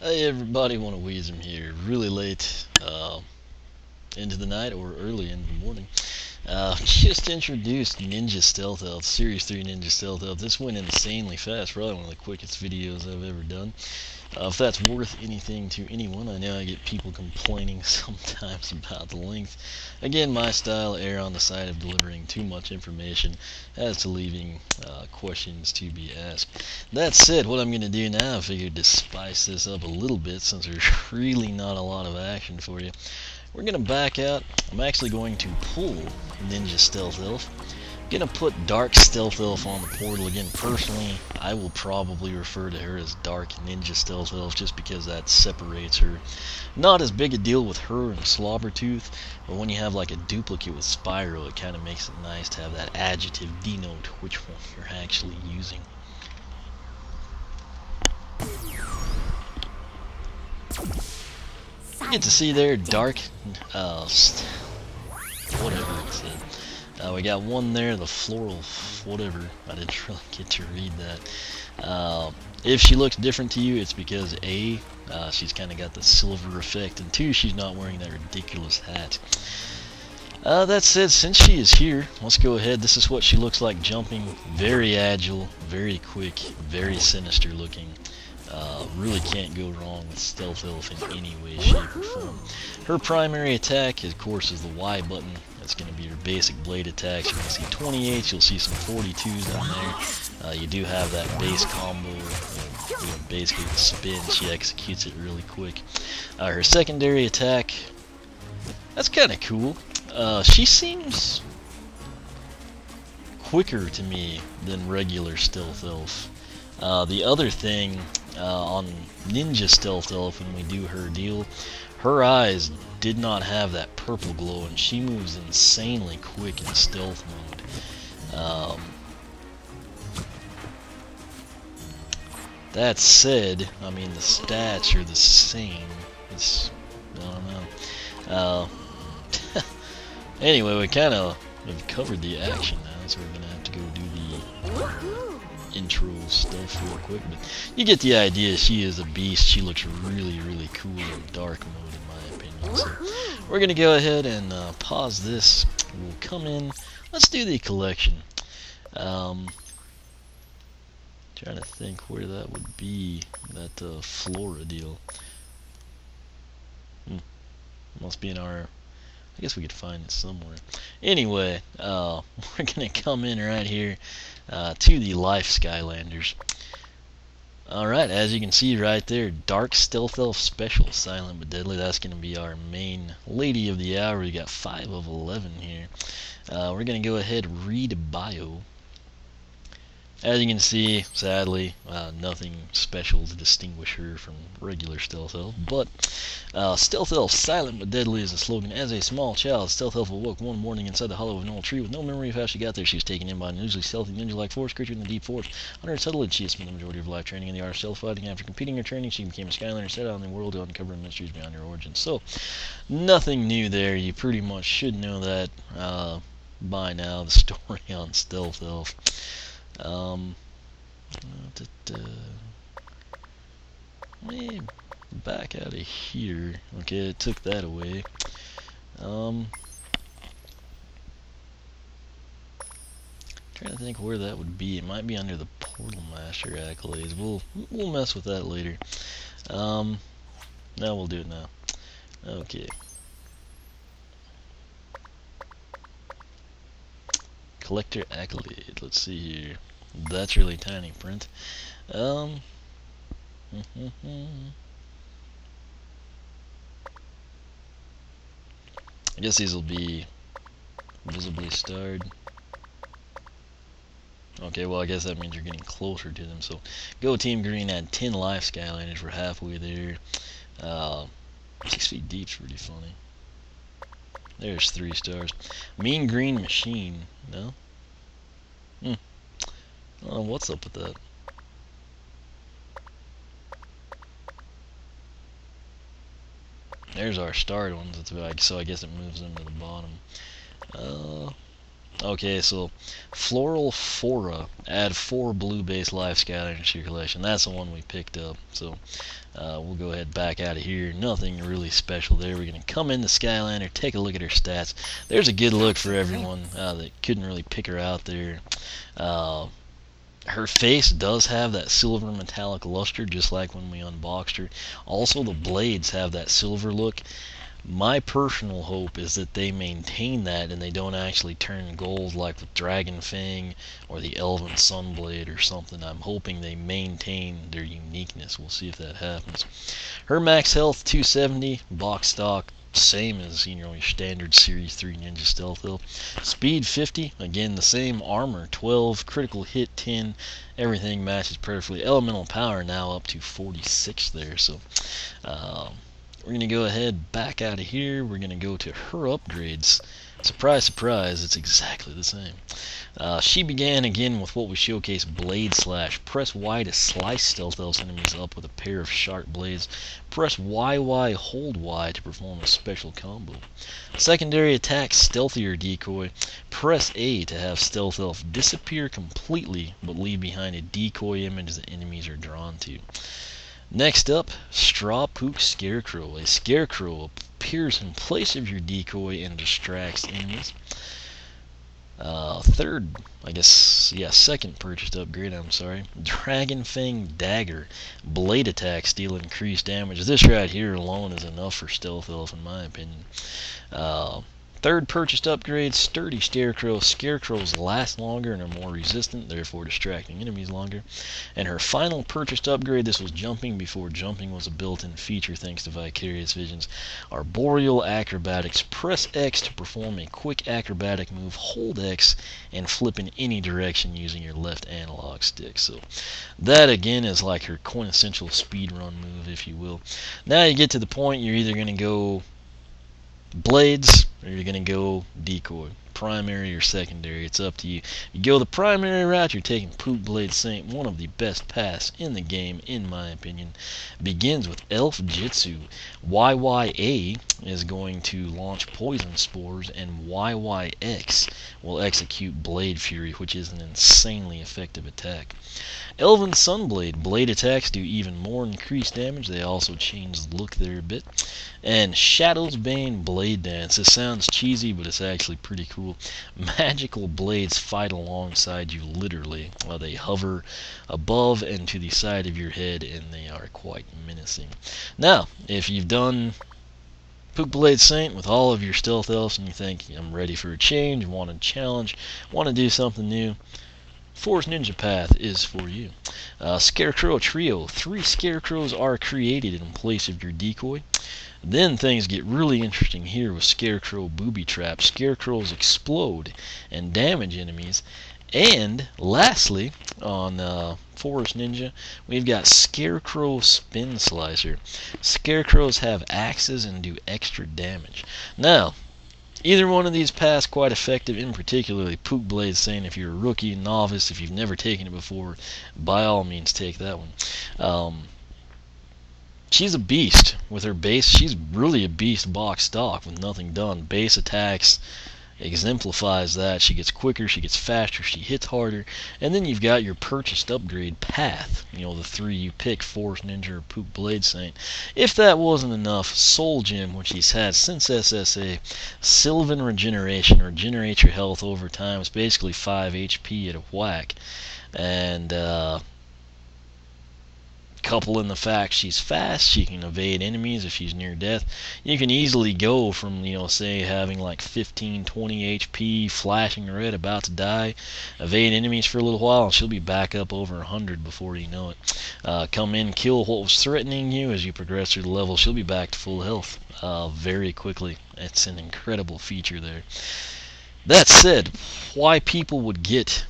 Hey everybody, want to wheeze him here really late into the night or early in the morning. Just introduced Ninja Stealth Elf, Series 3 Ninja Stealth Elf. This went insanely fast, probably one of the quickest videos I've ever done. If that's worth anything to anyone, I know I get people complaining sometimes about the length. Again, my style, err on the side of delivering too much information as to leaving questions to be asked. That said, what I'm going to do now, I figured to spice this up a little bit since there's really not a lot of action for you. We're going to back out. I'm actually going to pull Ninja Stealth Elf. I'm going to put Dark Stealth Elf on the portal. Again, personally, I will probably refer to her as Dark Ninja Stealth Elf just because that separates her. Not as big a deal with her and Slobbertooth, but when you have like a duplicate with Spyro, it kind of makes it nice to have that adjective denote which one you're actually using. You get to see there, Dark, whatever it said. We got one there, the floral, whatever. I didn't really get to read that. If she looks different to you, it's because A, she's kind of got the silver effect, and 2, she's not wearing that ridiculous hat. That said, since she is here, let's go ahead. This is what she looks like jumping. Very agile, very quick, very sinister looking. Really can't go wrong with Stealth Elf in any way, shape, or form. Her primary attack, of course, is the Y button. That's going to be her basic blade attacks. You're going to see 28s, you'll see some 42s down there. You do have that base combo, basically the spin. She executes it really quick. Her secondary attack, that's kind of cool. She seems quicker to me than regular Stealth Elf. The other thing on Ninja Stealth Elf, when we do her deal, her eyes did not have that purple glow, and she moves insanely quick in stealth mode. That said, I mean, the stats are the same. I don't know. Anyway, we kind of have covered the action now, so we're going to have to go do the intro stuff real quick. But you get the idea. She is a beast. She looks really, really cool in dark mode, in my opinion. So we're going to go ahead and pause this. We'll come in. Let's do the collection. Trying to think where that would be, that Flora deal. Must be in our... I guess we could find it somewhere. Anyway, we're going to come in right here to the Life Skylanders. Alright, as you can see right there, Dark Stealth Elf Special, Silent but Deadly. That's going to be our main lady of the hour. We got 5 of 11 here. We're going to go ahead and read bio. As you can see, sadly, nothing special to distinguish her from regular Stealth Elf, but Stealth Elf, silent but deadly is the slogan. As a small child, Stealth Elf awoke one morning inside the hollow of an old tree with no memory of how she got there. She was taken in by an unusually stealthy ninja-like forest creature in the deep forest. Under her subtle she has spent the majority of life training in the art of stealth fighting. After completing her training, she became a Skylander, set out in the world to uncover mysteries beyond her origins. So, nothing new there. You pretty much should know that by now, the story on Stealth Elf. Back out of here. Okay, it took that away. Trying to think where that would be. It might be under the Portal Master accolades. We'll mess with that later. Now we'll do it now. Okay. Collector accolade. Let's see here. That's really tiny print. I guess these will be visibly starred. Okay, well I guess that means you're getting closer to them. So go Team Green at 10 Life Skylanders. We're halfway there. 6 feet deep's pretty funny. There's 3 stars. Mean Green Machine. No? What's up with that? There's our starred ones. So I guess it moves them to the bottom. Okay, so Floral Fora, add 4 blue base life Skylanders to your collection. That's the one we picked up. So we'll go ahead back out of here. Nothing really special there. We're going to come into Skylander, take a look at her stats. There's a good look for everyone that couldn't really pick her out there. Her face does have that silver metallic luster, just like when we unboxed her. Also, the blades have that silver look. My personal hope is that they maintain that and they don't actually turn gold like with Dragon Fang or the Elven Sunblade or something. I'm hoping they maintain their uniqueness. We'll see if that happens. Her max health 270, box stock, same as your standard Series 3 Ninja Stealth Health. Speed 50, again the same. Armor 12, critical hit 10, everything matches perfectly. Elemental power now up to 46 there. So we're going to go ahead back out of here. We're going to go to her upgrades. Surprise, surprise, it's exactly the same. She began again with what we showcased, Blade Slash. Press Y to slice Stealth Elves enemies up with a pair of sharp blades. Press YY, hold Y to perform a special combo. Secondary attack, Stealthier Decoy. Press A to have Stealth Elf disappear completely but leave behind a decoy image that enemies are drawn to. Next up, Straw Pook Scarecrow. A scarecrow appears in place of your decoy and distracts enemies. Second purchased upgrade, Dragon Fang Dagger. Blade attacks deal increased damage. This right here alone is enough for Stealth Elf in my opinion. Third purchased upgrade, Sturdy Scarecrow. Scarecrows last longer and are more resistant, therefore distracting enemies longer. And her final purchased upgrade, this was jumping before jumping was a built-in feature thanks to Vicarious Visions. Arboreal Acrobatics. Press X to perform a quick acrobatic move, hold X, and flip in any direction using your left analog stick. So that again is like her quintessential speedrun move, if you will. Now you get to the point you're either going to go blades or you're going to go decoy, primary or secondary. It's up to you. You go the primary route, you're taking Pook Blade Saint, one of the best paths in the game in my opinion. Begins with Elf Jitsu. YYA is going to launch poison spores, and YYX will execute Blade Fury, which is an insanely effective attack. Elven Sunblade. Blade attacks do even more increased damage. They also change the look there a bit. And Shadow's Bane Blade Dance. This sounds cheesy, but it's actually pretty cool. Magical blades fight alongside you, literally. They hover above and to the side of your head, and they are quite menacing. Now, if you've done Pook Blade Saint with all of your Stealth Elves and you think, I'm ready for a change, want a challenge, want to do something new, Forest Ninja Path is for you. Scarecrow Trio. 3 Scarecrows are created in place of your decoy. Then things get really interesting here with Scarecrow Booby Trap. Scarecrows explode and damage enemies. And lastly, on Forest Ninja, we've got Scarecrow Spin Slicer. Scarecrows have axes and do extra damage. Now, either one of these paths quite effective, in particularly Pook Blade Saint. If you're a rookie, novice, if you've never taken it before, by all means take that one. She's a beast with her base. She's really a beast box stock with nothing done. Base attacks exemplifies that. She gets quicker, she gets faster, she hits harder. And then you've got your purchased upgrade path. You know, the 3 you pick, Forest Ninja or Pook Blade Saint. If that wasn't enough, Soul Gem, which he's had since SSA, Sylvan Regeneration, regenerates your health over time. It's basically 5 HP at a whack. And couple in the fact she's fast, she can evade enemies if she's near death. You can easily go from, say having like 15, 20 HP, flashing red, about to die, evade enemies for a little while, and she'll be back up over 100 before you know it. Come in, kill what was threatening you. As you progress through the level, she'll be back to full health very quickly. It's an incredible feature there. That said, why people would get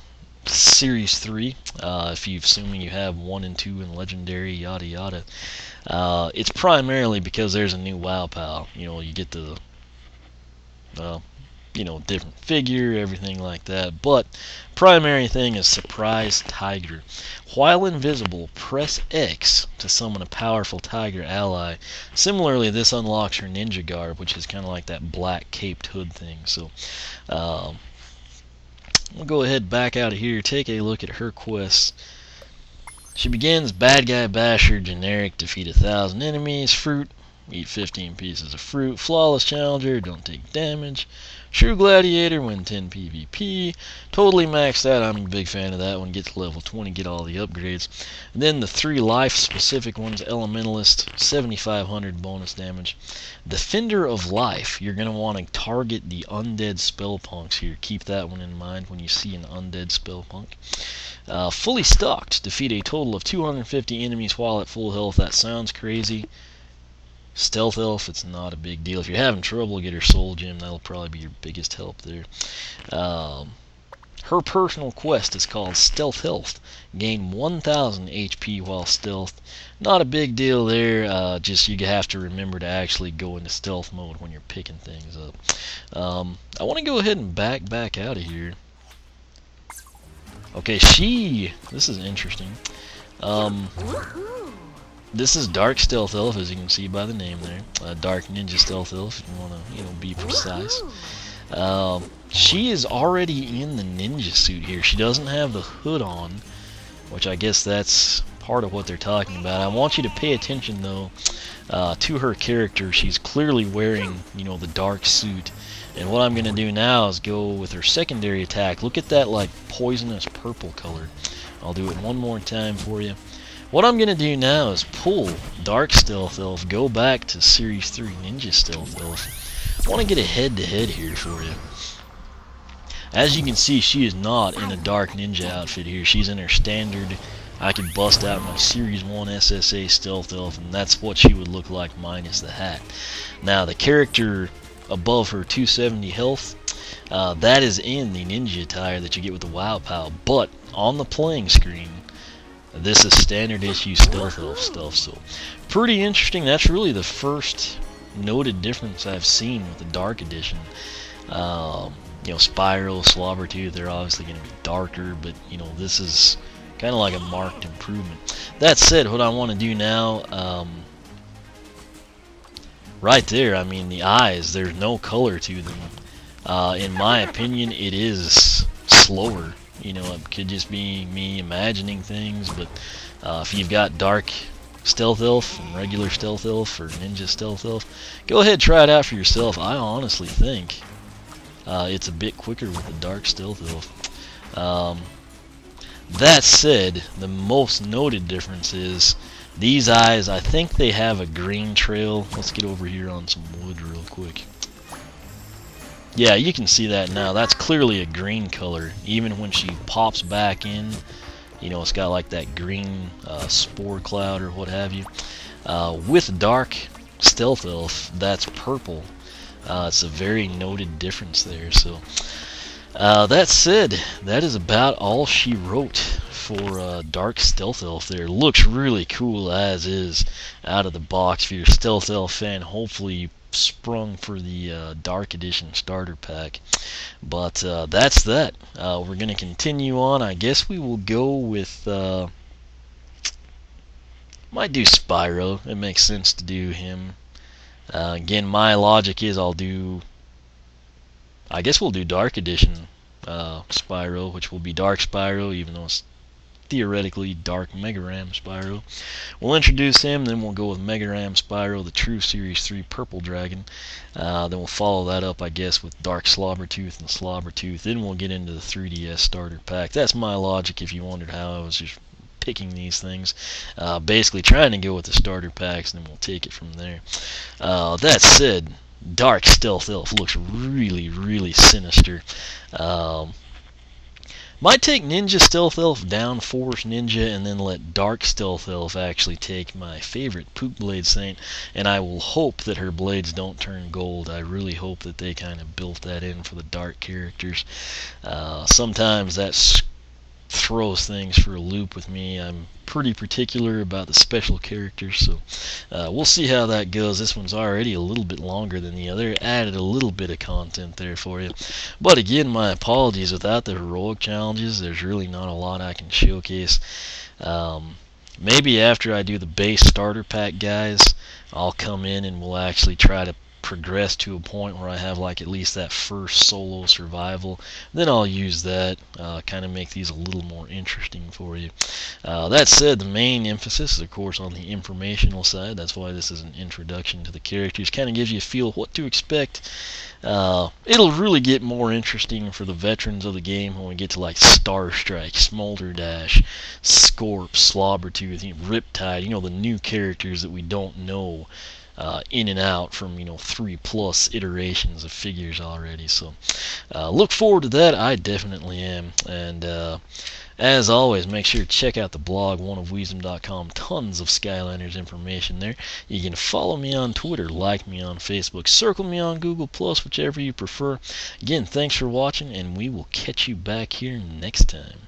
Series 3, if you assuming you have 1 and 2 in Legendary, yada yada, it's primarily because there's a new WoW pal. You get the different figure, everything like that. But primary thing is Surprise Tiger. While invisible, press X to summon a powerful tiger ally. Similarly, this unlocks her ninja garb, which is kind of like that black caped hood thing. So we'll go ahead back out of here, take a look at her quests. She begins, bad guy basher, generic, defeat 1,000 enemies, fruit, eat 15 pieces of fruit, flawless challenger, don't take damage, true gladiator, win 10 PvP, totally maxed out, I'm a big fan of that one, get to level 20, get all the upgrades. And then the 3 life specific ones, elementalist, 7,500 bonus damage, defender of life, you're going to want to target the undead spell punks here, keep that one in mind when you see an undead spell punk. Fully stocked, defeat a total of 250 enemies while at full health. That sounds crazy. Stealth elf, it's not a big deal. If you're having trouble, get her soul gem. That'll probably be your biggest help there. Her personal quest is called Stealth Health. Gain 1,000 HP while stealth. Not a big deal there. Just you have to remember to actually go into stealth mode when you're picking things up. I want to go ahead and back out of here. Okay, this is interesting. This is Dark Stealth Elf, as you can see by the name there. Dark Ninja Stealth Elf, if you want to, be precise. She is already in the ninja suit here. She doesn't have the hood on, which I guess that's part of what they're talking about. I want you to pay attention, though, to her character. She's clearly wearing, the dark suit. And what I'm going to do now is go with her secondary attack. Look at that, like, poisonous purple color. I'll do it one more time for you. What I'm going to do now is pull Dark Stealth Elf, go back to Series 3 Ninja Stealth Elf. I want to get a head-to-head here for you. As you can see, she is not in a Dark Ninja outfit here. She's in her standard, I could bust out my Series 1 SSA Stealth Elf, and that's what she would look like minus the hat. Now, the character above her 270 health, that is in the ninja attire that you get with the WoW Pal, but on the playing screen, this is standard issue Stealth Elf stuff, so pretty interesting. That's really the first noted difference I've seen with the Dark Edition. Spiral, Slobbertooth, they're obviously going to be darker, but this is kind of like a marked improvement. That said, what I want to do now, right there, I mean, the eyes, there's no color to them. In my opinion, it is slower. It could just be me imagining things, but if you've got Dark Stealth Elf and regular Stealth Elf or Ninja Stealth Elf, go ahead, try it out for yourself. I honestly think it's a bit quicker with the Dark Stealth Elf. That said, the most noted difference is these eyes, I think they have a green trail. Let's get over here on some wood real quick. Yeah, you can see that now. That's clearly a green color. Even when she pops back in, it's got like that green spore cloud or what have you. With Dark Stealth Elf, that's purple. It's a very noted difference there. So, that said, that is about all she wrote for Dark Stealth Elf there. Looks really cool as is out of the box. If you're a Stealth Elf fan, hopefully you sprung for the Dark Edition starter pack. But that's that. We're going to continue on. I guess we will go with might do Spyro. It makes sense to do him. Again, my logic is I guess we'll do Dark Edition Spyro, which will be Dark Spyro, even though it's theoretically Dark Mega Ram Spyro. We'll introduce him, then we'll go with Mega Ram Spyro, the true Series 3 Purple Dragon. Then we'll follow that up, I guess, with Dark Slobbertooth and Slobbertooth. Then we'll get into the 3DS starter pack. That's my logic if you wondered how I was just picking these things. Basically trying to go with the starter packs, and then we'll take it from there. That said, Dark Stealth Elf looks really, really sinister. Might take Ninja Stealth Elf down Force Ninja and then let Dark Stealth Elf actually take my favorite Pook Blade Saint, and I will hope that her blades don't turn gold. I really hope that they kind of built that in for the dark characters. Sometimes that throws things for a loop with me. I'm pretty particular about the special characters, so we'll see how that goes. This one's already a little bit longer than the other. Added a little bit of content there for you. But again, my apologies. Without the heroic challenges, there's really not a lot I can showcase. Maybe after I do the base starter pack, guys, I'll come in and we'll actually try to progress to a point where I have like at least that first solo survival, then I'll use that, kind of make these a little more interesting for you. That said, the main emphasis is of course on the informational side. That's why this is an introduction to the characters, kind of gives you a feel of what to expect. It'll really get more interesting for the veterans of the game when we get to like Starstrike, Smolderdash, Scorp, Slobbertooth, Riptide, the new characters that we don't know in and out from 3+ iterations of figures already. So look forward to that. I definitely am. And as always, make sure to check out the blog, oneofwisdom.com. Tons of Skylanders information there. You can follow me on Twitter, like me on Facebook, circle me on Google+, whichever you prefer. Again, thanks for watching, and we will catch you back here next time.